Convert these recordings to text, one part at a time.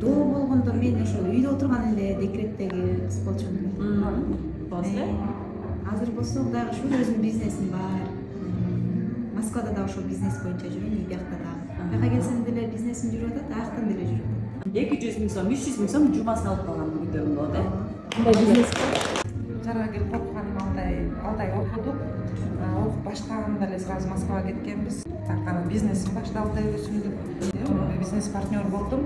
Доо болгондо мен ошо үйдө отурган эле декреттеги кыз болчумун эле. После? Азыр болсо дагы ушул өзүнүн бизнесим бар. Москвада да ошол бизнес боюнча жүрөм, биякта дагы. Бияка келсем деле бизнесим жүрүп атат, аяктан деле жүрүп атат. 200 миң сом, 300 миң сом жумасын алып калган мүгүндөмүн болот, э? Кандай бизнес? Жарга келип окуганым алты ай окудук. Окуп баштаганда эле сразу Москвага кеткенбиз. Так анан бизнесим башталды, өсүндүк. Бизнес партнер болдум.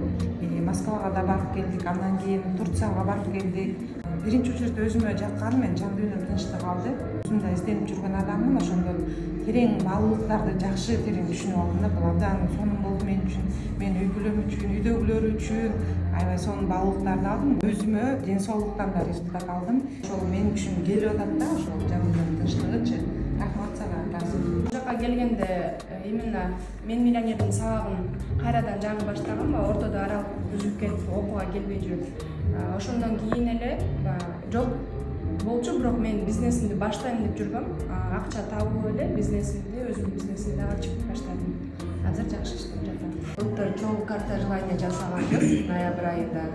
Москвага да барып келдик, андан кийин Турцияга барып келдик. Биринчи учурда өзүмө жаккан, мен жан дүйнөм тынчтык алды. Өзүм да изденип жүргөн адаммын, ошондон терең баалуулуктарды жакшы терең түшүнүп алдым да. Бул абдан сонун болду мен үчүн, мен үй бүлөм үчүн, үйдөгүлөр үчүн аябай сонун баалуулуктарды алдым. Өзүмө ден соолуктан да результат алдым. Ошол мен үчүн келип атат да, ошол жан дүйнөм тынчтыгычы. Рахмат сага Казым. Бул жака келгенде именно мен миллионердин сабагын кайрадан жаңы баштагам, ортодо аралык үзүп кетип окууга келбей жүрүп. Ошондон кийин эле жок болчу, бирок мен бизнесимди баштайм деп жүргөм. Акча табып эле бизнесимди, өзүмдүн бизнесимди ачып баштадым. Азыр жакшы иштеп жатам. Былтыр чоң карта желания жасаганбыз ноябрь айында.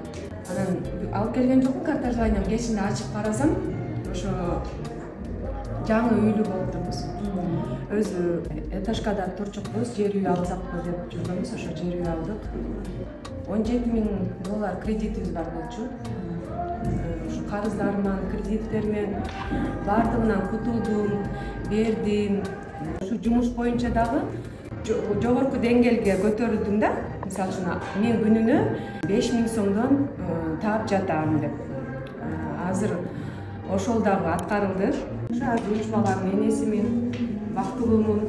Анан алып келген жокмун карта желаниям, кечинде ачып карасам, ошо жаңы үйлүү болуптурбуз. Өзү этажкада турчукпуз, жер үй алсакпы деп жүргөнбүз, ошо жер үй алдык. $17 000 кредитибиз бар болчу. Ушу карыздарыман, кредиттермен бардыгынан кутулдум, бердим. Ушу жумуш боюнча дагы жогорку деңгээлге көтөрүлдүм да. Мисалы үчүн мен күнүнө 5 000 сомдон таап жатам деп. Азыр ошол дагы аткарылды. Ушу уюшмалардын энесимин, бактылуумун.